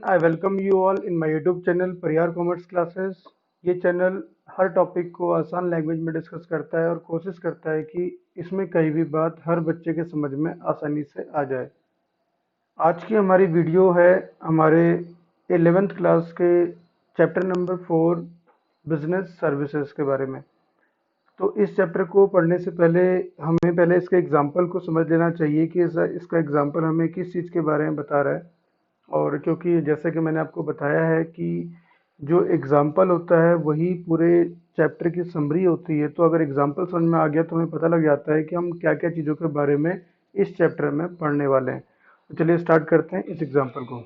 I welcome you all in my YouTube channel Parihar commerce classes. ये channel हर topic को आसान language में discuss करता है और कोशिश करता है कि इसमें कहीं भी बात हर बच्चे के समझ में आसानी से आ जाए। आज की हमारी वीडियो है हमारे 11th क्लास के चैप्टर नंबर 4 बिजनेस सर्विसेज के बारे में। तो इस चैप्टर को पढ़ने से पहले हमें पहले इसके एग्जाम्पल को समझ लेना चाहिए कि इसका एग्जाम्पल हमें किस चीज़ के बारे में बता रहा है। और क्योंकि जैसे कि मैंने आपको बताया है कि जो एग्जाम्पल होता है वही पूरे चैप्टर की समरी होती है, तो अगर एग्जाम्पल समझ में आ गया तो हमें पता लग जाता है कि हम क्या क्या चीज़ों के बारे में इस चैप्टर में पढ़ने वाले हैं। तो चलिए स्टार्ट करते हैं इस एग्जाम्पल को।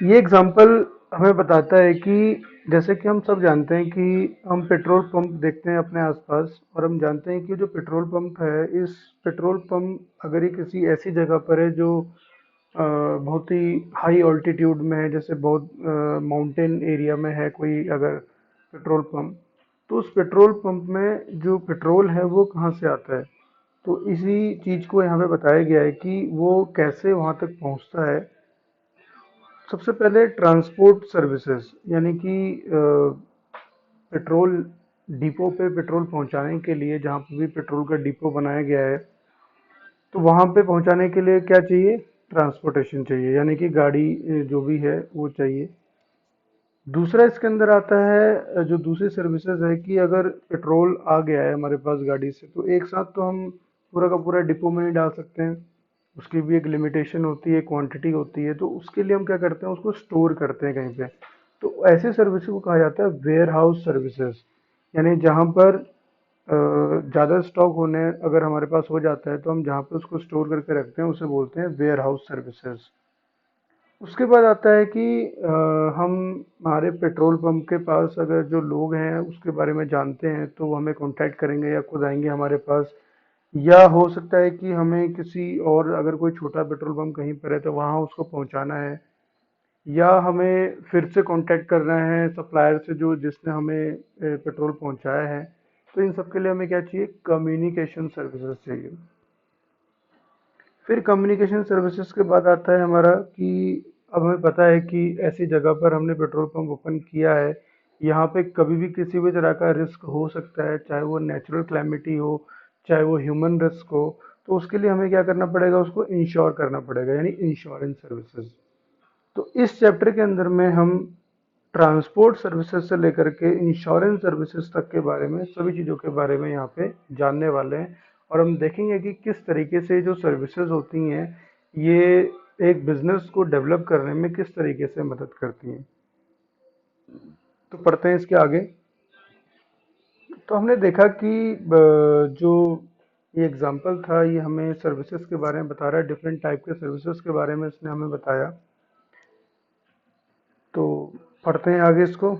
ये एग्जाम्पल हमें बताता है कि जैसे कि हम सब जानते हैं कि हम पेट्रोल पंप देखते हैं अपने आसपास, और हम जानते हैं कि जो पेट्रोल पंप है, इस पेट्रोल पंप अगर ये किसी ऐसी जगह पर है जो बहुत ही हाई ऑल्टीट्यूड में है, जैसे बहुत माउंटेन एरिया में है कोई अगर पेट्रोल पंप, तो उस पेट्रोल पंप में जो पेट्रोल है वो कहाँ से आता है। तो इसी चीज़ को यहाँ पे बताया गया है कि वो कैसे वहाँ तक पहुँचता है। सबसे पहले ट्रांसपोर्ट सर्विसेज, यानी कि पेट्रोल डिपो पे पेट्रोल पहुंचाने के लिए, जहाँ पे भी पेट्रोल का डिपो बनाया गया है, तो वहाँ पे पहुंचाने के लिए क्या चाहिए, ट्रांसपोर्टेशन चाहिए, यानी कि गाड़ी जो भी है वो चाहिए। दूसरा इसके अंदर आता है जो दूसरी सर्विसेज है कि अगर पेट्रोल आ गया है हमारे पास गाड़ी से, तो एक साथ तो हम पूरा का पूरा डिपो में नहीं डाल सकते हैं। उसकी भी एक लिमिटेशन होती है, क्वांटिटी होती है, तो उसके लिए हम क्या करते हैं, उसको स्टोर करते हैं कहीं पे। तो ऐसे सर्विस को कहा जाता है वेयर हाउस सर्विसेज, यानी जहाँ पर ज़्यादा स्टॉक होने अगर हमारे पास हो जाता है, तो हम जहाँ पे उसको स्टोर करके रखते हैं उसे बोलते हैं वेयर हाउस सर्विसेज। उसके बाद आता है कि हम हमारे पेट्रोल पंप के पास अगर जो लोग हैं उसके बारे में जानते हैं, तो वो हमें कांटेक्ट करेंगे या खुद आएंगे हमारे पास। या हो सकता है कि हमें किसी और, अगर कोई छोटा पेट्रोल पंप कहीं पर है तो वहाँ उसको पहुँचाना है, या हमें फिर से कांटेक्ट करना है सप्लायर से जो जिसने हमें पेट्रोल पहुँचाया है। तो इन सब के लिए हमें क्या चाहिए, कम्युनिकेशन सर्विसेज चाहिए। फिर कम्युनिकेशन सर्विसेज के बाद आता है हमारा कि अब हमें पता है कि ऐसी जगह पर हमने पेट्रोल पंप ओपन किया है, यहाँ पे कभी भी किसी भी तरह का रिस्क हो सकता है, चाहे वो नेचुरल क्लैमिटी हो, चाहे वो ह्यूमन रिस्क हो। तो उसके लिए हमें क्या करना पड़ेगा, उसको इंश्योर करना पड़ेगा, यानी इंश्योरेंस सर्विसेज। तो इस चैप्टर के अंदर में हम ट्रांसपोर्ट सर्विसेज से लेकर के इंश्योरेंस सर्विसेज तक के बारे में, सभी चीज़ों के बारे में यहाँ पे जानने वाले हैं। और हम देखेंगे कि किस तरीके से जो सर्विसेज होती हैं ये एक बिजनेस को डेवलप करने में किस तरीके से मदद करती हैं। तो पढ़ते हैं इसके आगे। तो हमने देखा कि जो ये एग्जांपल था ये हमें सर्विसेज के बारे में बता रहा है, डिफरेंट टाइप के सर्विसेज के बारे में इसने हमें बताया। तो पढ़ते हैं आगे इसको।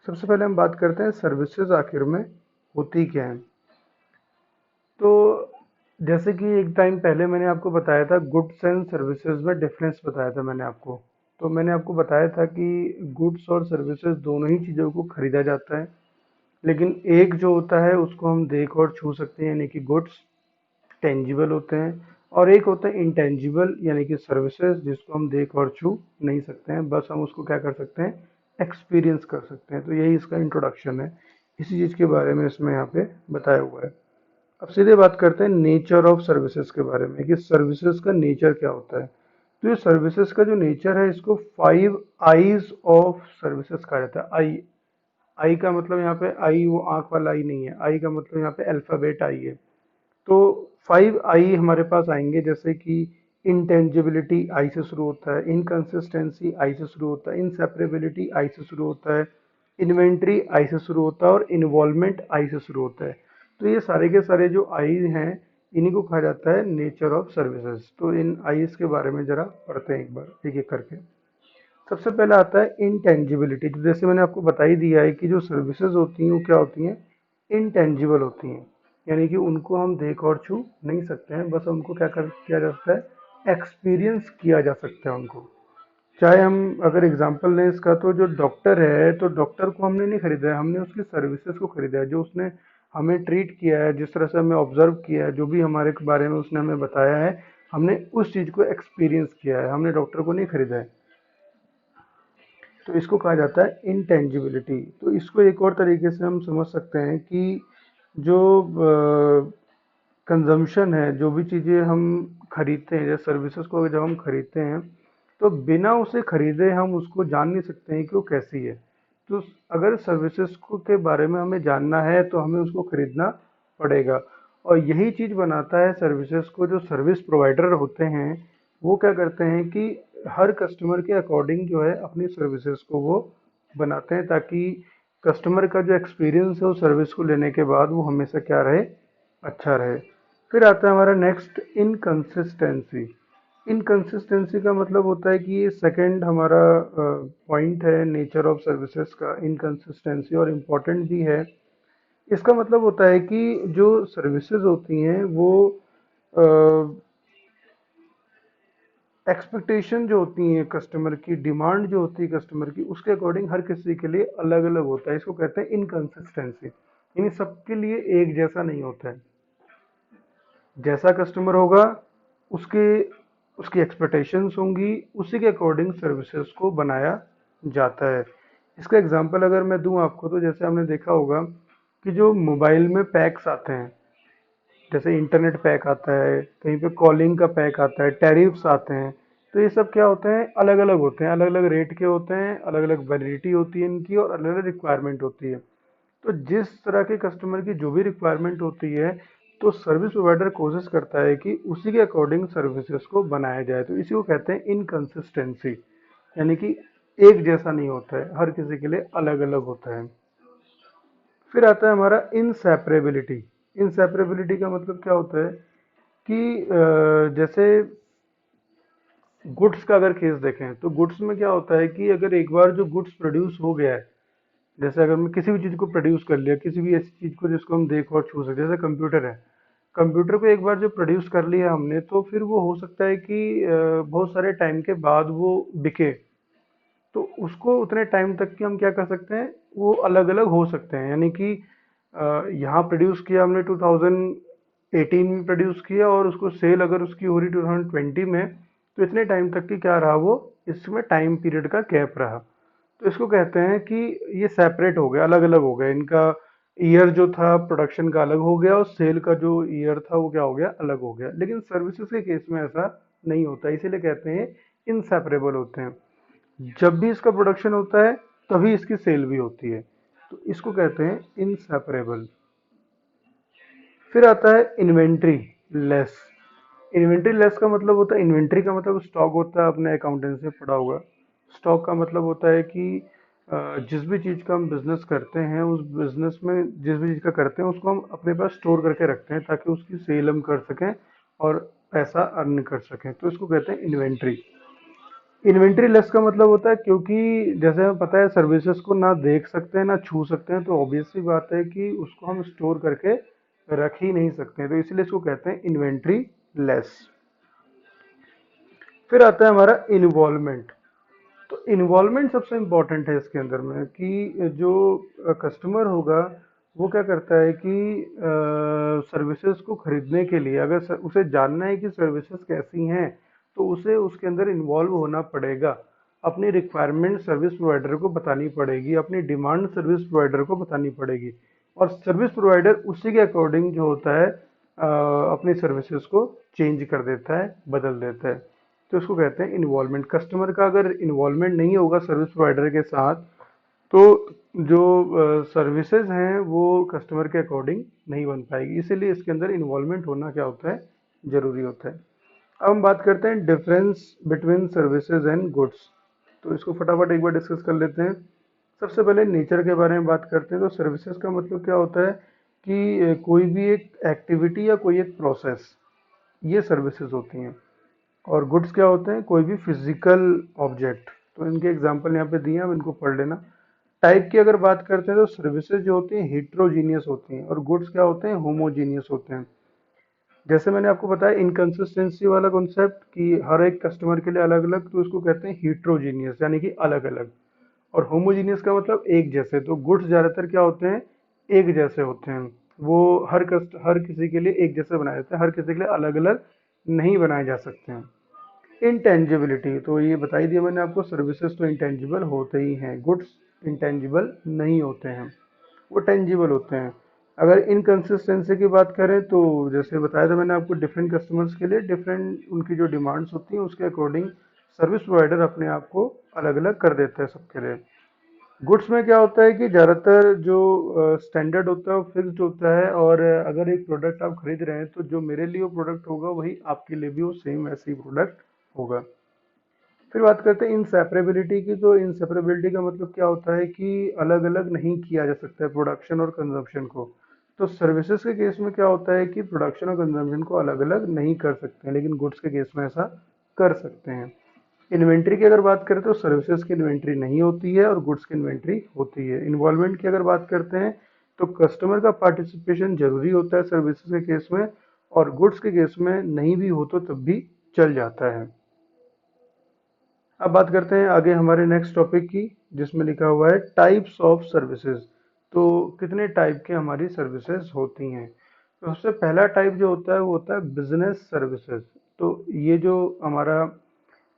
सबसे पहले हम बात करते हैं सर्विसेज आखिर में होती क्या है। तो जैसे कि एक टाइम पहले मैंने आपको बताया था, गुड्स एंड सर्विसेज में डिफरेंस बताया था मैंने आपको। तो मैंने आपको बताया था कि गुड्स और सर्विसेज दोनों ही चीज़ों को खरीदा जाता है, लेकिन एक जो होता है उसको हम देख और छू सकते हैं, यानी कि गुड्स टेंजिबल होते हैं, और एक होता है इंटेंजिबल, यानी कि सर्विसेज जिसको हम देख और छू नहीं सकते हैं, बस हम उसको क्या कर सकते हैं, एक्सपीरियंस कर सकते हैं। तो यही इसका इंट्रोडक्शन है, इसी चीज़ के बारे में इसमें यहाँ पे बताया हुआ है। अब सीधे बात करते हैं नेचर ऑफ सर्विसेज के बारे में कि सर्विसेज का नेचर क्या होता है। तो ये सर्विसेज का जो नेचर है इसको 5 आईज ऑफ सर्विसेज कहा जाता है। आई, आई का मतलब यहाँ पे आई वो आंख वाला आई नहीं है, आई का मतलब यहाँ पे अल्फाबेट आई है। तो 5 आई हमारे पास आएंगे, जैसे कि इंटेंजिबिलिटी आई से शुरू होता है, इनकंसिस्टेंसी आई से शुरू होता है, इनसेपरेबिलिटी आई से शुरू होता है, इन्वेंट्री आई से शुरू होता है, और इन्वॉल्वमेंट आई से शुरू होता है। तो ये सारे के सारे जो आई हैं इन्हीं को कहा जाता है नेचर ऑफ सर्विसेज। तो इन आईज के बारे में जरा पढ़ते हैं एक बार एक एक करके। सबसे पहले आता है इंटेंजिबिलिटी, तो जैसे मैंने आपको बता ही दिया है कि जो सर्विसेज होती हैं वो क्या होती हैं, इंटेंजिबल होती हैं, यानी कि उनको हम देख और छू नहीं सकते हैं, बस उनको क्या कर किया जा सकता है, एक्सपीरियंस किया जा सकता है उनको। चाहे हम अगर एग्जांपल लें इसका, तो जो डॉक्टर है, तो डॉक्टर को हमने नहीं खरीदा है, हमने उसकी सर्विसेज को खरीदा है, जो उसने हमें ट्रीट किया है, जिस तरह से हमें ऑब्जर्व किया है, जो भी हमारे बारे में उसने हमें बताया है, हमने उस चीज़ को एक्सपीरियंस किया है, हमने डॉक्टर को नहीं खरीदा है। तो इसको कहा जाता है इंटेंजिबिलिटी। तो इसको एक और तरीके से हम समझ सकते हैं कि जो कंजम्पशन है, जो भी चीज़ें हम खरीदते हैं, जैसे सर्विसेज को जब हम खरीदते हैं तो बिना उसे खरीदे हम उसको जान नहीं सकते हैं कि वो कैसी है। तो अगर सर्विसेज को के बारे में हमें जानना है तो हमें उसको खरीदना पड़ेगा। और यही चीज़ बनाता है सर्विसेज को, जो सर्विस प्रोवाइडर होते हैं वो क्या करते हैं कि हर कस्टमर के अकॉर्डिंग जो है अपनी सर्विसेज को वो बनाते हैं, ताकि कस्टमर का जो एक्सपीरियंस है उस सर्विस को लेने के बाद वो हमेशा क्या रहे, अच्छा रहे। फिर आता है हमारा नेक्स्ट, इनकंसिस्टेंसी। इनकंसिस्टेंसी का मतलब होता है कि ये सेकंड हमारा पॉइंट है नेचर ऑफ सर्विसेज का, इनकंसिस्टेंसी, और इम्पोर्टेंट भी है। इसका मतलब होता है कि जो सर्विसेज होती हैं वो एक्सपेक्टेशन जो होती है कस्टमर की, डिमांड जो होती है कस्टमर की, उसके अकॉर्डिंग हर किसी के लिए अलग अलग होता है। इसको कहते हैं इनकंसिस्टेंसी, यानी सबके लिए एक जैसा नहीं होता है। जैसा कस्टमर होगा उसके उसकी एक्सपेक्टेशंस होंगी, उसी के अकॉर्डिंग सर्विसेज को बनाया जाता है। इसका एग्जांपल अगर मैं दूं आपको, तो जैसे हमने देखा होगा कि जो मोबाइल में पैक्स आते हैं, जैसे इंटरनेट पैक आता है, कहीं पे कॉलिंग का पैक आता है, टैरिफ्स आते हैं, तो ये सब क्या होते हैं, अलग अलग होते हैं, अलग अलग रेट के होते हैं, अलग अलग वैलिडिटी होती है इनकी, और अलग अलग रिक्वायरमेंट होती है। तो जिस तरह के कस्टमर की जो भी रिक्वायरमेंट होती है, तो सर्विस प्रोवाइडर कोशिश करता है कि उसी के अकॉर्डिंग सर्विसेज को बनाया जाए। तो इसी को कहते हैं इनकंसिस्टेंसी, यानी कि एक जैसा नहीं होता है, हर किसी के लिए अलग अलग होता है। फिर आता है हमारा इनसेपरेबिलिटी। इनसेपरेबिलिटी का मतलब क्या होता है कि जैसे गुड्स का अगर केस देखें, तो गुड्स में क्या होता है कि अगर एक बार जो गुड्स प्रोड्यूस हो गया है, जैसे अगर मैं किसी भी चीज़ को प्रोड्यूस कर लिया, किसी भी ऐसी चीज़ को जिसको हम देख और छू सकते हैं, जैसे कंप्यूटर है, कंप्यूटर को एक बार जो प्रोड्यूस कर लिया हमने, तो फिर वो हो सकता है कि बहुत सारे टाइम के बाद वो बिके। तो उसको उतने टाइम तक की हम क्या कर सकते हैं, वो अलग अलग हो सकते हैं। यानी कि यहाँ प्रोड्यूस किया हमने 2018 में प्रोड्यूस किया, और उसको सेल अगर उसकी हो रही 2020 में, तो इतने टाइम तक की क्या रहा, वो इसमें टाइम पीरियड का गैप रहा। तो इसको कहते हैं कि ये सेपरेट हो गया, अलग अलग हो गया इनका। ईयर जो था प्रोडक्शन का अलग हो गया, और सेल का जो ईयर था वो क्या हो गया, अलग हो गया। लेकिन सर्विसेज के केस में ऐसा नहीं होता, इसीलिए कहते हैं इनसेपरेबल होते हैं। जब भी इसका प्रोडक्शन होता है तभी इसकी सेल भी होती है, तो इसको कहते हैं इनसेपरेबल। फिर आता है इन्वेंट्री लेस। इन्वेंट्री लेस का मतलब होता है, इन्वेंट्री का मतलब स्टॉक होता है, आपने अकाउंटेंसी में पढ़ा होगा। स्टॉक का मतलब होता है कि जिस भी चीज़ का हम बिजनेस करते हैं, उस बिजनेस में जिस भी चीज़ का करते हैं उसको हम अपने पास स्टोर करके रखते हैं, ताकि उसकी सेल हम कर सकें और पैसा अर्न कर सकें। तो इसको कहते हैं इन्वेंट्री। इन्वेंट्री लेस का मतलब होता है, क्योंकि जैसे हमें पता है सर्विसेज को ना देख सकते हैं ना छू सकते हैं, तो ऑब्वियस सी बात है कि उसको हम स्टोर करके रख ही नहीं सकते हैं, तो इसलिए इसको कहते हैं इन्वेंट्री लेस। फिर आता है हमारा इन्वॉल्वमेंट। तो इन्वॉल्वमेंट सबसे इम्पोर्टेंट है इसके अंदर में, कि जो कस्टमर होगा वो क्या करता है कि सर्विसेज को खरीदने के लिए अगर उसे जानना है कि सर्विसेज कैसी हैं, तो उसे उसके अंदर इन्वॉल्व होना पड़ेगा। अपनी रिक्वायरमेंट सर्विस प्रोवाइडर को बतानी पड़ेगी, अपनी डिमांड सर्विस प्रोवाइडर को बतानी पड़ेगी, और सर्विस प्रोवाइडर उसी के अकॉर्डिंग जो होता है अपनी सर्विसेज को चेंज कर देता है, बदल देता है। तो इसको कहते हैं इन्वॉल्वमेंट। कस्टमर का अगर इन्वॉल्वमेंट नहीं होगा सर्विस प्रोवाइडर के साथ, तो जो सर्विसेज हैं वो कस्टमर के अकॉर्डिंग नहीं बन पाएगी, इसीलिए इसके अंदर इन्वॉल्वमेंट होना क्या होता है, जरूरी होता है। अब हम बात करते हैं difference between services and goods. तो इसको फटाफट एक बार डिस्कस कर लेते हैं। सबसे पहले नेचर के बारे में बात करते हैं। तो सर्विसेज का मतलब क्या होता है कि कोई भी एक एक्टिविटी या कोई एक प्रोसेस, ये सर्विसेज होती हैं। और गुड्स क्या होते हैं, कोई भी फिजिकल ऑब्जेक्ट। तो इनके एग्जांपल यहाँ पे दिए हैं, आप इनको पढ़ लेना। टाइप की अगर बात करते हैं तो सर्विसेज जो होती हैं हिट्रोजीनियस होती हैं, और गुड्स क्या होते हैं, होमोजीनियस होते हैं। जैसे मैंने आपको बताया इनकंसिस्टेंसी वाला कॉन्सेप्ट, कि हर एक कस्टमर के लिए अलग अलग, तो इसको कहते हैं हिट्रोजीनियस, यानी कि अलग अलग। और होमोजीनियस का मतलब एक जैसे। तो गुड्स ज़्यादातर क्या होते हैं, एक जैसे होते हैं। वो हर किसी के लिए एक जैसे बनाए जाते हैं, हर किसी के लिए अलग अलग नहीं बनाए जा सकते हैं। इंटेंजिबिलिटी तो ये बता ही दिया मैंने आपको, सर्विसेज तो इंटेंजिबल होते ही हैं, गुड्स इंटेंजिबल नहीं होते हैं, वो टेंजिबल होते हैं। अगर इनकंसिस्टेंसी की बात करें तो जैसे बताया था मैंने आपको, डिफरेंट कस्टमर्स के लिए डिफरेंट उनकी जो डिमांड्स होती हैं उसके अकॉर्डिंग सर्विस प्रोवाइडर अपने आप को अलग अलग कर देता है सबके लिए। गुड्स में क्या होता है कि ज़्यादातर जो स्टैंडर्ड होता है वो फिक्स्ड होता है, और अगर एक प्रोडक्ट आप खरीद रहे हैं तो जो मेरे लिए वो प्रोडक्ट होगा वही आपके लिए भी वो सेम वैसे ही प्रोडक्ट होगा। फिर बात करते हैं इंसेपरेबिलिटी की। तो इंसेपरेबिलिटी का मतलब क्या होता है कि अलग अलग नहीं किया जा सकता है प्रोडक्शन और कंजम्पशन को। तो सर्विसेज के केस में क्या होता है कि प्रोडक्शन और कंजम्पशन को अलग अलग नहीं कर सकते हैं, लेकिन गुड्स के केस में ऐसा कर सकते हैं। इन्वेंट्री की अगर बात करें तो सर्विसेज की इन्वेंट्री नहीं होती है और गुड्स की इन्वेंट्री होती है। इन्वॉल्वमेंट की अगर बात करते हैं तो कस्टमर का पार्टिसिपेशन जरूरी होता है सर्विसेज के केस में, और गुड्स के केस में नहीं भी हो तो तब भी चल जाता है। अब बात करते हैं आगे हमारे नेक्स्ट टॉपिक की, जिसमें लिखा हुआ है टाइप्स ऑफ सर्विसेज। तो कितने टाइप के हमारी सर्विसेज होती हैं। तो सबसे पहला टाइप जो होता है वो होता है बिजनेस सर्विसेज। तो ये जो हमारा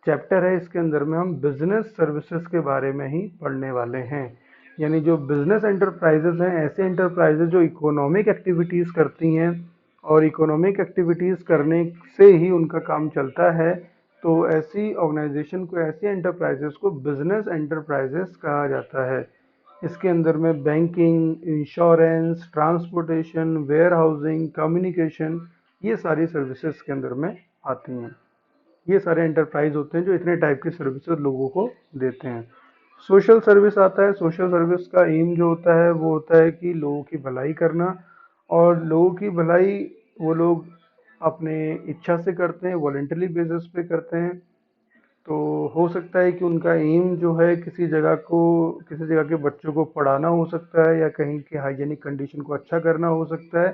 चैप्टर है इसके अंदर में हम बिजनेस सर्विसेज के बारे में ही पढ़ने वाले हैं। यानी जो बिजनेस एंटरप्राइजेज हैं, ऐसे एंटरप्राइजेज जो इकोनॉमिक एक्टिविटीज़ करती हैं और इकोनॉमिक एक्टिविटीज़ करने से ही उनका काम चलता है, तो ऐसी ऑर्गेनाइजेशन को, ऐसी एंटरप्राइजेस को बिजनेस एंटरप्राइजेस कहा जाता है। इसके अंदर में banking, insurance, transportation, warehousing, communication, ये सारी सर्विसेज के अंदर में आती हैं। ये सारे एंटरप्राइज होते हैं जो इतने टाइप की सर्विसेज लोगों को देते हैं। सोशल सर्विस आता है। सोशल सर्विस का एम जो होता है वो होता है कि लोगों की भलाई करना, और लोगों की भलाई वो लोग अपने इच्छा से करते हैं, वॉलेंटरी बेसिस पे करते हैं। तो हो सकता है कि उनका एम जो है किसी जगह के बच्चों को पढ़ाना हो सकता है, या कहीं की हाइजीनिक कंडीशन को अच्छा करना हो सकता है।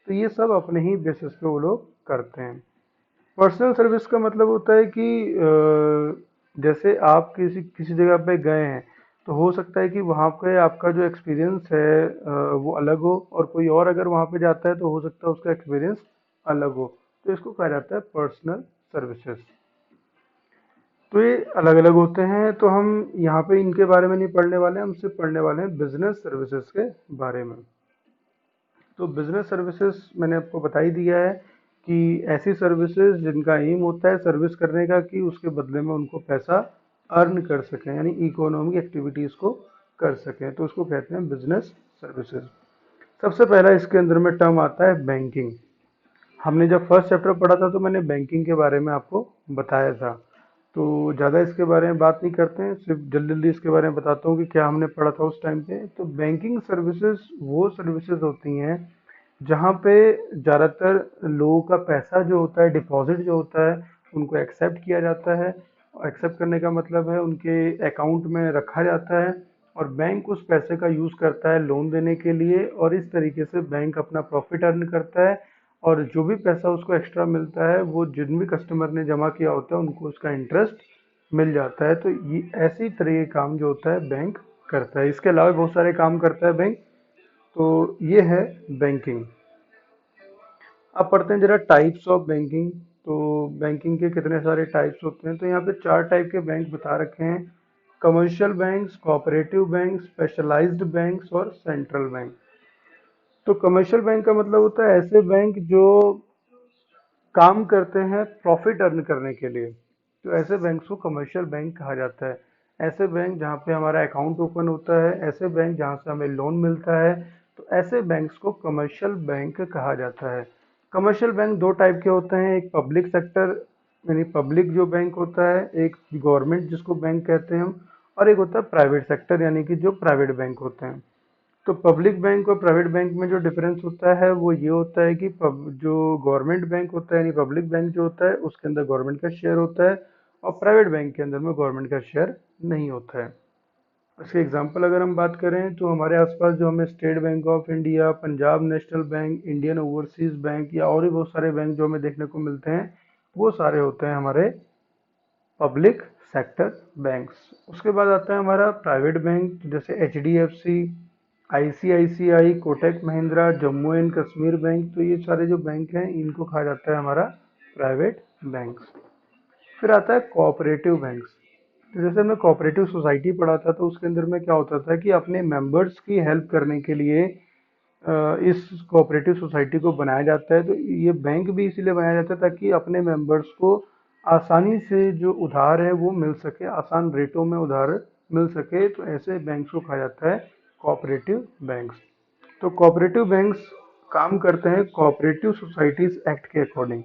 तो ये सब अपने ही बेसिस पे वो लोग करते हैं। पर्सनल सर्विस का मतलब होता है कि जैसे आप किसी किसी जगह पे गए हैं, तो हो सकता है कि वहाँ पे आपका जो एक्सपीरियंस है वो अलग हो, और कोई और अगर वहाँ पे जाता है तो हो सकता है उसका एक्सपीरियंस अलग हो। तो इसको कहा जाता है पर्सनल सर्विसेज। तो ये अलग अलग होते हैं, तो हम यहाँ पे इनके बारे में नहीं पढ़ने वाले हैं, हम सिर्फ पढ़ने वाले हैं बिजनेस सर्विसेज के बारे में। तो बिजनेस सर्विसेज मैंने आपको बता ही दिया है कि ऐसी सर्विसेज जिनका एम होता है सर्विस करने का कि उसके बदले में उनको पैसा अर्न कर सकें, यानी इकोनॉमिक एक्टिविटीज़ को कर सकें, तो उसको कहते हैं बिजनेस सर्विसेज। सबसे पहला इसके अंदर में टर्म आता है बैंकिंग। हमने जब फर्स्ट चैप्टर पढ़ा था तो मैंने बैंकिंग के बारे में आपको बताया था। तो ज़्यादा इसके बारे में बात नहीं करते हैं, सिर्फ जल्दी जल्दी इसके बारे में बताता हूँ कि क्या हमने पढ़ा था उस टाइम पे। तो बैंकिंग सर्विसेज वो सर्विसेज होती हैं जहाँ पे ज़्यादातर लोगों का पैसा जो होता है, डिपॉजिट जो होता है, उनको एक्सेप्ट किया जाता है। एक्सेप्ट करने का मतलब है उनके अकाउंट में रखा जाता है, और बैंक उस पैसे का यूज़ करता है लोन देने के लिए, और इस तरीके से बैंक अपना प्रॉफिट अर्न करता है। और जो भी पैसा उसको एक्स्ट्रा मिलता है वो जिन भी कस्टमर ने जमा किया होता है उनको उसका इंटरेस्ट मिल जाता है। तो ये ऐसी तरह का काम जो होता है बैंक करता है। इसके अलावा बहुत सारे काम करता है बैंक। तो ये है बैंकिंग। अब पढ़ते हैं जरा टाइप्स ऑफ बैंकिंग। तो बैंकिंग के कितने सारे टाइप्स होते हैं, तो यहाँ पे 4 टाइप के बैंक बता रखे हैं। Commercial banks, cooperative bank, specialised banks और सेंट्रल बैंक। तो कमर्शियल बैंक का मतलब होता है ऐसे बैंक जो काम करते हैं प्रॉफिट अर्न करने के लिए। तो ऐसे बैंक्स को कमर्शियल बैंक कहा जाता है। ऐसे बैंक जहाँ पे हमारा अकाउंट ओपन होता है, ऐसे बैंक जहाँ से हमें लोन मिलता है, तो ऐसे बैंक्स को कमर्शियल बैंक कहा जाता है। कमर्शियल बैंक 2 टाइप के होते हैं, एक पब्लिक सेक्टर यानी पब्लिक जो बैंक होता है, एक गवर्नमेंट जिसको बैंक कहते हैं हम, और एक होता है प्राइवेट सेक्टर यानी कि जो प्राइवेट बैंक होते हैं। तो पब्लिक बैंक और प्राइवेट बैंक में जो डिफरेंस होता है वो ये होता है कि जो गवर्नमेंट बैंक होता है यानी पब्लिक बैंक जो होता है उसके अंदर गवर्नमेंट का शेयर होता है, और प्राइवेट बैंक के अंदर में गवर्नमेंट का शेयर नहीं होता है। इसके एग्जांपल अगर हम बात करें तो हमारे आसपास जो हमें state bank of India, Punjab national bank, Indian overseas bank या और भी बहुत सारे बैंक जो हमें देखने को मिलते हैं, वो सारे होते हैं हमारे पब्लिक सेक्टर बैंक्स। उसके बाद आता है हमारा प्राइवेट बैंक, जैसे HDFC, ICICI, Kotak Mahindra, Jammu and Kashmir bank. तो ये सारे जो बैंक हैं इनको कहा जाता है हमारा प्राइवेट बैंक्स। फिर आता है कोऑपरेटिव बैंक्स। तो जैसे हमने कोऑपरेटिव सोसाइटी पढ़ा था, तो उसके अंदर में क्या होता था कि अपने मेंबर्स की हेल्प करने के लिए इस कोऑपरेटिव सोसाइटी को बनाया जाता है। तो ये बैंक भी इसीलिए बनाया जाता है ताकि अपने मेंबर्स को आसानी से जो उधार है वो मिल सके, आसान रेटों में उधार मिल सके। तो ऐसे बैंक्स को कहा जाता है कोऑपरेटिव बैंक्स। तो कोऑपरेटिव बैंक्स काम करते हैं कोऑपरेटिव सोसाइटीज एक्ट के अकॉर्डिंग।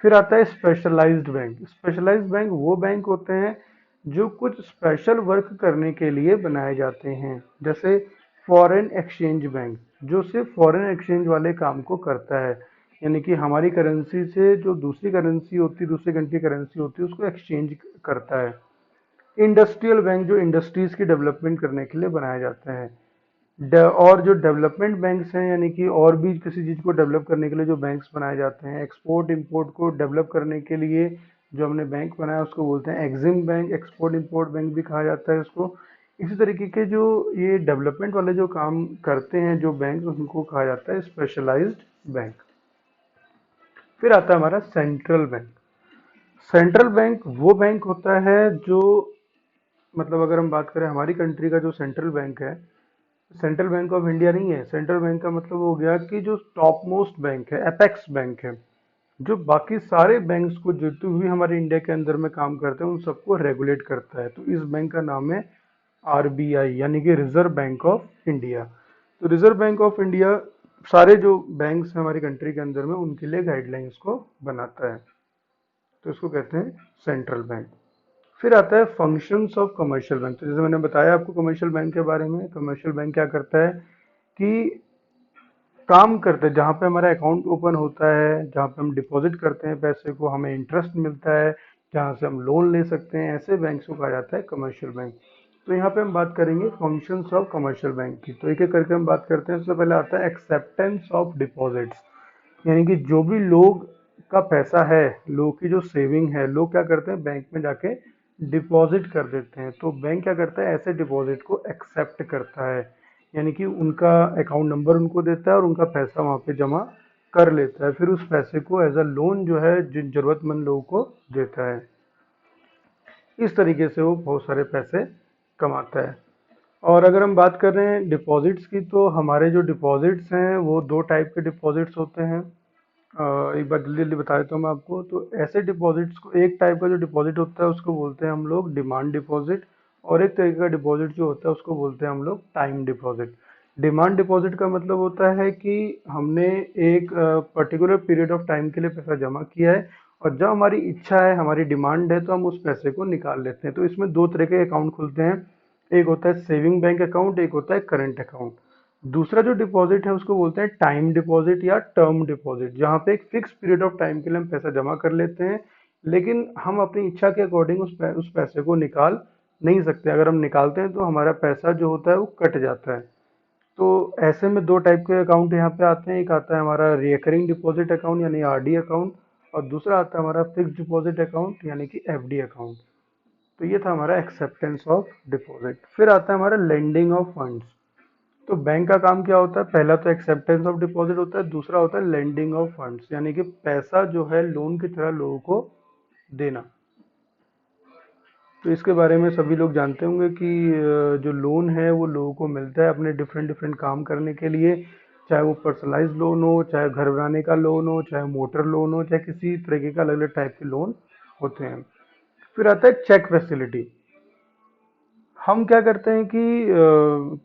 फिर आता है स्पेशलाइज्ड बैंक। स्पेशलाइज्ड बैंक वो बैंक होते हैं जो कुछ स्पेशल वर्क करने के लिए बनाए जाते हैं। जैसे फॉरेन एक्सचेंज बैंक, जो सिर्फ फॉरेन एक्सचेंज वाले काम को करता है, यानी कि हमारी करेंसी से जो दूसरी करेंसी होती है, दूसरी कंट्री करेंसी होती है, उसको एक्सचेंज करता है। इंडस्ट्रियल बैंक, जो इंडस्ट्रीज की डेवलपमेंट करने के लिए बनाए जाते हैं। और जो डेवलपमेंट बैंक्स हैं, यानी कि और भी किसी चीज़ को डेवलप करने के लिए जो बैंक्स बनाए जाते हैं, एक्सपोर्ट इंपोर्ट को डेवलप करने के लिए जो हमने बैंक बनाया उसको बोलते हैं EXIM bank. Export import bank भी कहा जाता है इसको। इसी तरीके के जो ये डेवलपमेंट वाले जो काम करते हैं जो बैंक, उनको कहा जाता है स्पेशलाइज्ड बैंक। फिर आता है हमारा सेंट्रल बैंक। सेंट्रल बैंक वो बैंक होता है जो, मतलब अगर हम बात करें हमारी कंट्री का जो सेंट्रल बैंक है, सेंट्रल बैंक ऑफ इंडिया नहीं है। सेंट्रल बैंक का मतलब हो गया कि जो टॉप मोस्ट बैंक है, एपेक्स बैंक है, जो बाकी सारे बैंक्स को, जितने भी हमारे इंडिया के अंदर में काम करते हैं, उन सबको रेगुलेट करता है। तो इस बैंक का नाम है आरबीआई, यानी कि रिजर्व बैंक ऑफ इंडिया। तो रिजर्व बैंक ऑफ इंडिया सारे जो बैंक्स हैं हमारी कंट्री के अंदर में, उनके लिए गाइडलाइंस को बनाता है। तो इसको कहते हैं सेंट्रल बैंक। फिर आता है फंक्शंस ऑफ कमर्शियल बैंक। तो जैसे मैंने बताया आपको कमर्शियल बैंक के बारे में, कमर्शियल बैंक क्या करता है कि काम करते हैं जहाँ पे हमारा अकाउंट ओपन होता है, जहाँ पे हम डिपॉजिट करते हैं पैसे को, हमें इंटरेस्ट मिलता है, जहाँ से हम लोन ले सकते हैं, ऐसे बैंक्स को कहा जाता है कमर्शियल बैंक। तो यहाँ पे हम बात करेंगे फंक्शंस ऑफ कमर्शियल बैंक की। तो एक एक करके हम बात करते हैं। सबसे पहले आता है एक्सेप्टेंस ऑफ डिपॉजिट्स, यानी कि जो भी लोग का पैसा है, लोग की जो सेविंग है, लोग क्या करते हैं बैंक में जाके डिपॉजिट कर देते हैं। तो बैंक क्या करता है, ऐसे डिपॉजिट को एक्सेप्ट करता है, यानी कि उनका अकाउंट नंबर उनको देता है और उनका पैसा वहाँ पे जमा कर लेता है। फिर उस पैसे को एज अ लोन जो है जिन जरूरतमंद लोगों को देता है। इस तरीके से वो बहुत सारे पैसे कमाता है। और अगर हम बात कर रहे हैं डिपॉजिट्स की, तो हमारे जो डिपॉजिट्स हैं वो दो टाइप के डिपॉजिट्स होते हैं। एक बार जल्दी जल्दी बता देता हूँ मैं आपको। तो ऐसे डिपॉजिट्स को, एक टाइप का जो डिपॉजिट होता है उसको बोलते हैं हम लोग डिमांड डिपॉजिट, और एक तरीके का डिपॉजिट जो होता है उसको बोलते हैं हम लोग टाइम डिपॉजिट। डिमांड डिपॉजिट का मतलब होता है कि हमने एक पर्टिकुलर पीरियड ऑफ टाइम के लिए पैसा जमा किया है, और जब हमारी इच्छा है, हमारी डिमांड है, तो हम उस पैसे को निकाल लेते हैं। तो इसमें दो तरह के अकाउंट खुलते हैं, एक होता है सेविंग बैंक अकाउंट, एक होता है करंट अकाउंट। दूसरा जो डिपॉजिट है उसको बोलते हैं टाइम डिपॉजिट या टर्म डिपॉजिट, जहाँ पे एक फिक्स पीरियड ऑफ टाइम के लिए हम पैसा जमा कर लेते हैं, लेकिन हम अपनी इच्छा के अकॉर्डिंग उस पैसे को निकाल नहीं सकते। अगर हम निकालते हैं तो हमारा पैसा जो होता है वो कट जाता है। तो ऐसे में दो टाइप के अकाउंट यहाँ पे आते हैं। एक आता है हमारा रिकरिंग डिपॉजिट अकाउंट यानी आरडी अकाउंट, और दूसरा आता है हमारा फिक्स्ड डिपॉजिट अकाउंट यानी कि एफडी अकाउंट। तो ये था हमारा एक्सेप्टेंस ऑफ डिपॉजिट। फिर आता है हमारा लेंडिंग ऑफ फंड्स। तो बैंक का काम क्या होता है, पहला तो एक्सेप्टेंस ऑफ डिपॉजिट होता है, दूसरा होता है लेंडिंग ऑफ फंड्स, यानी कि पैसा जो है लोन की तरह लोगों को देना। तो इसके बारे में सभी लोग जानते होंगे कि जो लोन है वो लोगों को मिलता है अपने डिफरेंट डिफरेंट काम करने के लिए, चाहे वो पर्सनलाइज लोन हो, चाहे घर बनाने का लोन हो, चाहे मोटर लोन हो, चाहे किसी तरीके का अलग अलग टाइप के लोन होते हैं। फिर आता है चेक फैसिलिटी। हम क्या करते हैं कि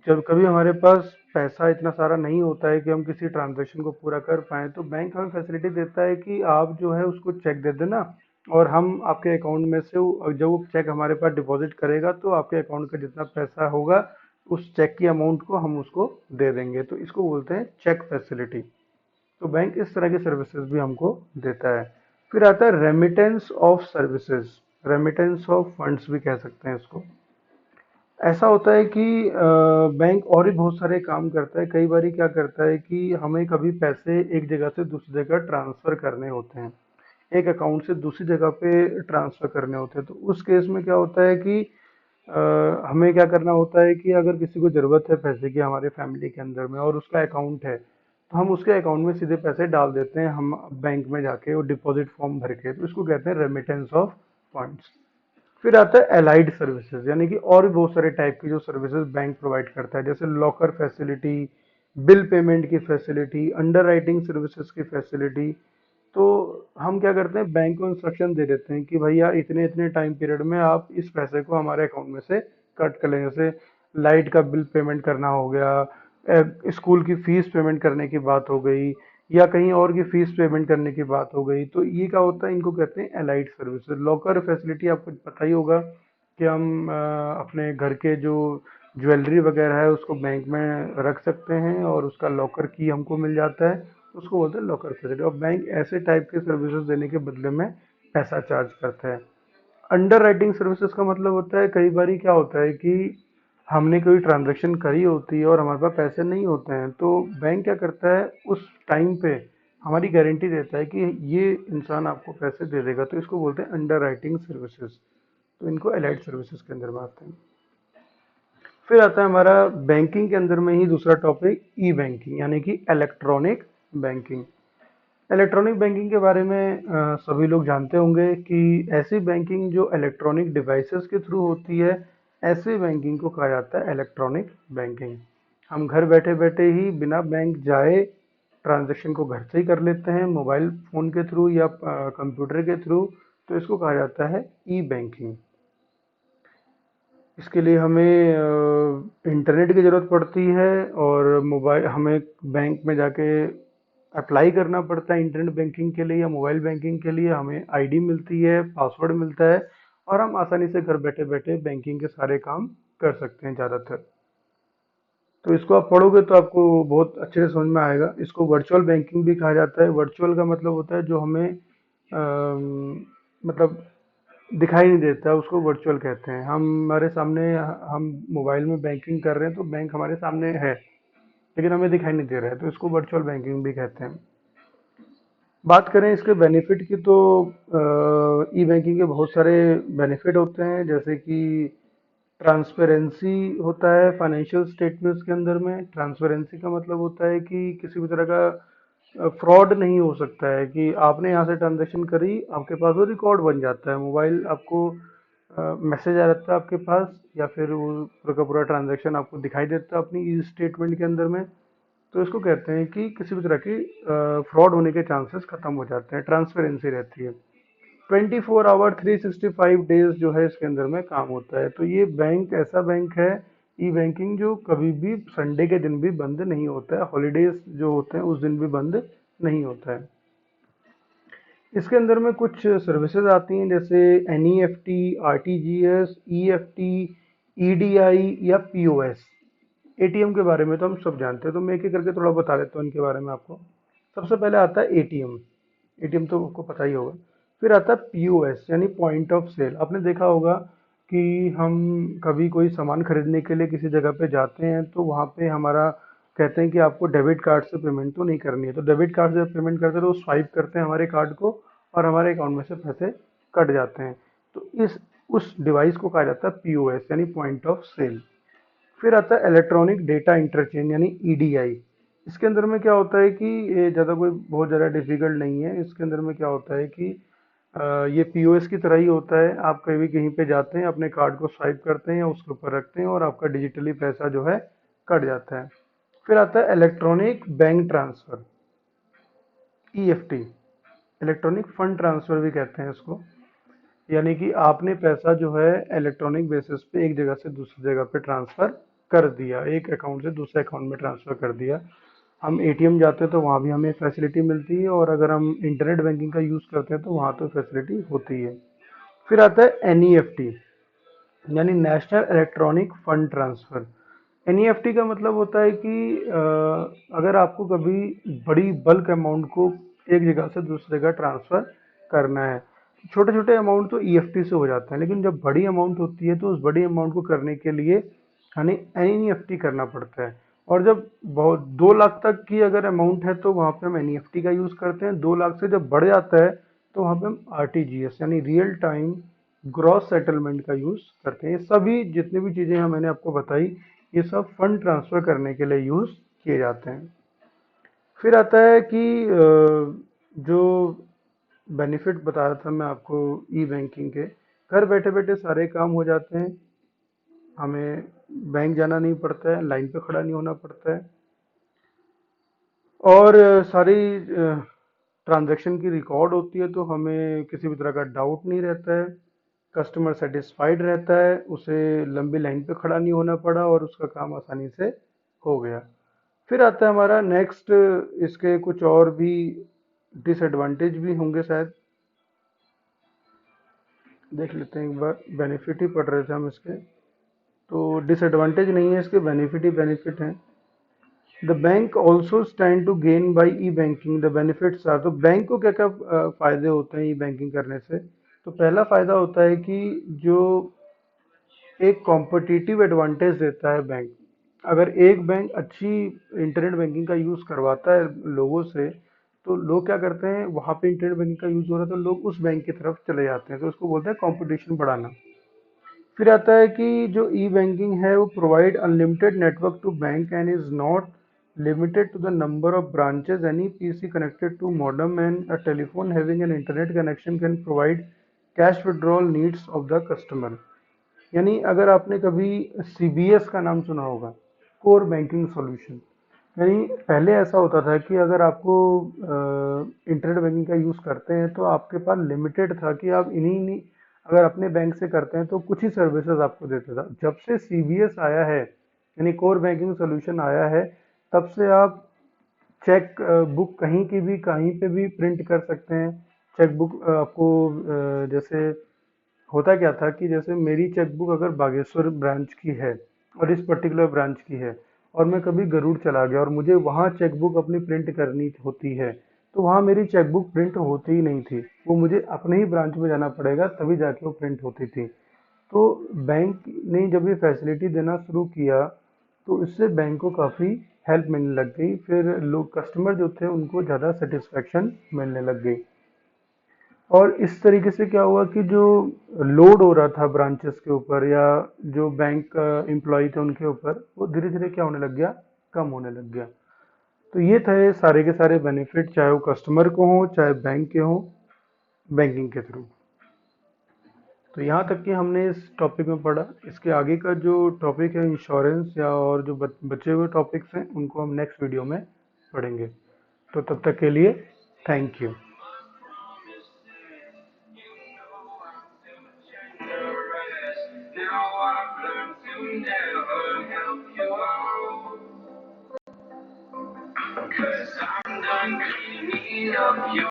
जब कभी हमारे पास पैसा इतना सारा नहीं होता है कि हम किसी ट्रांजैक्शन को पूरा कर पाएँ, तो बैंक हमें फैसिलिटी देता है कि आप जो है उसको चेक दे देना, और हम आपके अकाउंट में से जब वो चेक हमारे पास डिपॉजिट करेगा तो आपके अकाउंट का जितना पैसा होगा उस चेक की अमाउंट को हम उसको दे देंगे। तो इसको बोलते हैं चेक फैसिलिटी। तो बैंक इस तरह की सर्विसेज भी हमको देता है। फिर आता है remittance of services, remittance of funds भी कह सकते हैं इसको। ऐसा होता है कि बैंक और भी बहुत सारे काम करता है। कई बारी क्या करता है कि हमें कभी पैसे एक जगह से दूसरी जगह ट्रांसफ़र करने होते हैं, एक अकाउंट से दूसरी जगह पे ट्रांसफ़र करने होते हैं। तो उस केस में क्या होता है कि हमें क्या करना होता है कि अगर किसी को ज़रूरत है पैसे की हमारे फैमिली के अंदर में और उसका अकाउंट है, तो हम उसके अकाउंट में सीधे पैसे डाल देते हैं, हम बैंक में जाके वो डिपॉजिट फॉर्म भर के, तो इसको कहते हैं रेमिटेंस ऑफ फंड्स। फिर आता है एलाइड सर्विसेज, यानी कि और भी बहुत सारे टाइप की जो सर्विसेज बैंक प्रोवाइड करता है, जैसे लॉकर फैसिलिटी, बिल पेमेंट की फैसिलिटी, अंडर राइटिंग सर्विसेज की फैसिलिटी। तो हम क्या करते हैं, बैंक को इंस्ट्रक्शन दे देते हैं कि भैया इतने इतने टाइम पीरियड में आप इस पैसे को हमारे अकाउंट में से कट कर लें। जैसे लाइट का बिल पेमेंट करना हो गया, स्कूल की फीस पेमेंट करने की बात हो गई, या कहीं और की फीस पेमेंट करने की बात हो गई, तो ये क्या होता है, इनको कहते हैं एलाइड सर्विसेज। लॉकर फैसिलिटी आपको पता ही होगा कि हम अपने घर के जो ज्वेलरी वगैरह है उसको बैंक में रख सकते हैं और उसका लॉकर की हमको मिल जाता है, उसको बोलते हैं लॉकर फैसिलिटी। और बैंक ऐसे टाइप के सर्विसेज देने के बदले में पैसा चार्ज करता है। अंडर राइटिंग सर्विसेज का मतलब होता है, कई बार क्या होता है कि हमने कोई ट्रांजैक्शन करी होती है और हमारे पास पैसे नहीं होते हैं, तो बैंक क्या करता है उस टाइम पे हमारी गारंटी देता है कि ये इंसान आपको पैसे दे देगा, तो इसको बोलते हैं अंडर राइटिंग सर्विसेज। तो इनको एलाइड सर्विसेज के अंदर में आते हैं। फिर आता है हमारा बैंकिंग के अंदर में ही दूसरा टॉपिक, ई बैंकिंग, यानी कि इलेक्ट्रॉनिक बैंकिंग। इलेक्ट्रॉनिक बैंकिंग के बारे में सभी लोग जानते होंगे कि ऐसी बैंकिंग जो इलेक्ट्रॉनिक डिवाइसेस के थ्रू होती है, ऐसी बैंकिंग को कहा जाता है इलेक्ट्रॉनिक बैंकिंग। हम घर बैठे बैठे ही बिना बैंक जाए ट्रांजैक्शन को घर से ही कर लेते हैं, मोबाइल फ़ोन के थ्रू या कंप्यूटर के थ्रू, तो इसको कहा जाता है ई बैंकिंग। इसके लिए हमें इंटरनेट की ज़रूरत पड़ती है और मोबाइल, हमें बैंक में जाके अप्लाई करना पड़ता है इंटरनेट बैंकिंग के लिए या मोबाइल बैंकिंग के लिए, हमें आईडी मिलती है, पासवर्ड मिलता है, और हम आसानी से घर बैठे बैठे बैंकिंग के सारे काम कर सकते हैं ज़्यादातर। तो इसको आप पढ़ोगे तो आपको बहुत अच्छे से समझ में आएगा। इसको वर्चुअल बैंकिंग भी कहा जाता है। वर्चुअल का मतलब होता है जो हमें मतलब दिखाई नहीं देता, उसको वर्चुअल कहते हैं। हमारे सामने हम मोबाइल में बैंकिंग कर रहे हैं तो बैंक हमारे सामने है, लेकिन हमें दिखाई नहीं दे रहा है, तो इसको वर्चुअल बैंकिंग भी कहते हैं। बात करें इसके बेनिफिट की, तो ई बैंकिंग के बहुत सारे बेनिफिट होते हैं, जैसे कि ट्रांसपेरेंसी होता है फाइनेंशियल स्टेटमेंट्स के अंदर में। ट्रांसपेरेंसी का मतलब होता है कि किसी भी तरह का फ्रॉड नहीं हो सकता है, कि आपने यहाँ से ट्रांजैक्शन करी, आपके पास वो रिकॉर्ड बन जाता है, मोबाइल आपको मैसेज आ जाता है आपके पास, या फिर वो पूरा का पूरा ट्रांजैक्शन आपको दिखाई देता है अपनी ई स्टेटमेंट के अंदर में। तो इसको कहते हैं कि किसी भी तरह की फ्रॉड होने के चांसेस खत्म हो जाते हैं, ट्रांसपेरेंसी रहती है। 24 आवर 365 डेज जो है इसके अंदर में काम होता है। तो ये बैंक ऐसा बैंक है, ई बैंकिंग, जो कभी भी संडे के दिन भी बंद नहीं होता है, हॉलीडेज जो होते हैं उस दिन भी बंद नहीं होता है। इसके अंदर में कुछ सर्विसेज आती हैं, जैसे एनईएफटी, आरटीजीएस, ईएफटी, ईडीआई या पीओएस। एटीएम के बारे में तो हम सब जानते हैं, तो मैं एक एक करके थोड़ा बता देता हूँ इनके बारे में आपको। सबसे पहले आता है एटीएम। एटीएम तो आपको पता ही होगा। फिर आता है पीओएस, यानी पॉइंट ऑफ सेल। आपने देखा होगा कि हम कभी कोई सामान खरीदने के लिए किसी जगह पे जाते हैं, तो वहाँ पे हमारा कहते हैं कि आपको डेबिट कार्ड से पेमेंट तो नहीं करनी है, तो डेबिट कार्ड से पेमेंट करते हैं तो स्वाइप करते हैं हमारे कार्ड को और हमारे अकाउंट में से पैसे कट जाते हैं। तो इस उस डिवाइस को कहा जाता है पीओएस, यानी पॉइंट ऑफ सेल। फिर आता है इलेक्ट्रॉनिक डेटा इंटरचेंज, यानी ईडीआई। इसके अंदर में क्या होता है कि ये ज़्यादा कोई बहुत ज़्यादा डिफिकल्ट नहीं है। इसके अंदर में क्या होता है कि ये पीओएस की तरह ही होता है। आप कभी कहीं पे जाते हैं, अपने कार्ड को स्वाइप करते हैं या उसके ऊपर रखते हैं और आपका डिजिटली पैसा जो है कट जाता है। फिर आता है electronic bank transfer, EFT, electronic fund transfer भी कहते हैं इसको। यानी कि आपने पैसा जो है इलेक्ट्रॉनिक बेसिस पे एक जगह से दूसरी जगह पे ट्रांसफर कर दिया, एक अकाउंट से दूसरे अकाउंट में ट्रांसफर कर दिया। हम एटीएम जाते हैं तो वहाँ भी हमें फैसिलिटी मिलती है, और अगर हम इंटरनेट बैंकिंग का यूज़ करते हैं तो वहाँ तो फैसिलिटी होती है। फिर आता है एनईएफटी, यानी national electronic fund transfer. NEFT का मतलब होता है कि अगर आपको कभी बड़ी बल्क अमाउंट को एक जगह से दूसरी जगह ट्रांसफर करना है, छोटे छोटे अमाउंट तो ईएफटी से हो जाते हैं, लेकिन जब बड़ी अमाउंट होती है तो उस बड़ी अमाउंट को करने के लिए हमें एनईएफटी करना पड़ता है। और जब बहुत 2 लाख तक की अगर अमाउंट है तो वहाँ पे हम एनईएफटी का यूज़ करते हैं। 2 लाख से जब बढ़ जाता है तो वहाँ पे हम आरटीजीएस, यानी रियल टाइम ग्रॉस सेटलमेंट का यूज़ करते हैं। ये सभी जितनी भी चीज़ें हैं मैंने आपको बताई, ये सब फंड ट्रांसफ़र करने के लिए यूज़ किए जाते हैं। फिर आता है कि जो बेनिफिट बता रहा था मैं आपको ई बैंकिंग के, घर बैठे बैठे सारे काम हो जाते हैं, हमें बैंक जाना नहीं पड़ता है, लाइन पे खड़ा नहीं होना पड़ता है, और सारी ट्रांजैक्शन की रिकॉर्ड होती है, तो हमें किसी भी तरह का डाउट नहीं रहता है, कस्टमर सेटिस्फाइड रहता है, उसे लंबी लाइन पे खड़ा नहीं होना पड़ा और उसका काम आसानी से हो गया। फिर आता है हमारा नेक्स्ट, इसके कुछ और भी डिसएडवांटेज भी होंगे शायद, देख लेते हैं एक बार। बेनिफिट ही पढ़ रहे थे हम इसके, तो डिसएडवांटेज नहीं है इसके, बेनिफिट ही बेनिफिट है। The bank also stand to gain by e banking, the benefits are, तो बैंक को क्या क्या फायदे होते हैं ई बैंकिंग करने से। तो पहला फायदा होता है कि जो एक कॉम्पिटिटिव एडवांटेज देता है बैंक। अगर एक बैंक अच्छी इंटरनेट बैंकिंग का यूज़ करवाता है लोगों से, तो लोग क्या करते हैं, वहाँ पे इंटरनेट बैंकिंग का यूज़ हो रहा है तो लोग उस बैंक की तरफ चले जाते हैं, तो उसको बोलते हैं कंपटीशन बढ़ाना। फिर आता है कि जो ई बैंकिंग है वो provide unlimited network to bank and is not limited to the number of branches, any PC connected to modem and a telephone having an internet connection can provide cash withdrawal needs of the customer. यानी अगर आपने कभी CBS का नाम सुना होगा, core banking solution, यानी पहले ऐसा होता था कि अगर आपको इंटरनेट बैंकिंग का यूज़ करते हैं तो आपके पास लिमिटेड था कि आप अगर अपने बैंक से करते हैं तो कुछ ही सर्विसेज आपको देता था। जब से सीबीएस आया है, यानी कोर बैंकिंग सॉल्यूशन आया है, तब से आप चेक बुक कहीं की भी कहीं पे भी प्रिंट कर सकते हैं। चेक बुक आपको जैसे होता क्या था कि जैसे मेरी चेकबुक अगर बागेश्वर ब्रांच की है और इस पर्टिकुलर ब्रांच की है, और मैं कभी गरुड़ चला गया और मुझे वहाँ चेकबुक अपनी प्रिंट करनी होती है, तो वहाँ मेरी चेकबुक प्रिंट होती ही नहीं थी, वो मुझे अपने ही ब्रांच में जाना पड़ेगा तभी जाके वो प्रिंट होती थी। तो बैंक ने जब ये फैसिलिटी देना शुरू किया, तो इससे बैंक को काफ़ी हेल्प मिलने लग गई, फिर लोग कस्टमर जो थे उनको ज़्यादा सेटिस्फेक्शन मिलने लग गई। और इस तरीके से क्या हुआ कि जो लोड हो रहा था ब्रांचेस के ऊपर या जो बैंक एम्प्लॉय थे उनके ऊपर, वो धीरे धीरे क्या होने लग गया, कम होने लग गया। तो ये थे सारे के सारे बेनिफिट, चाहे वो कस्टमर को हो चाहे बैंक के हो, बैंकिंग के थ्रू। तो यहाँ तक कि हमने इस टॉपिक में पढ़ा, इसके आगे का जो टॉपिक है इंश्योरेंस या और जो बचे हुए टॉपिक्स हैं उनको हम नेक्स्ट वीडियो में पढ़ेंगे। तो तब तक के लिए थैंक यू।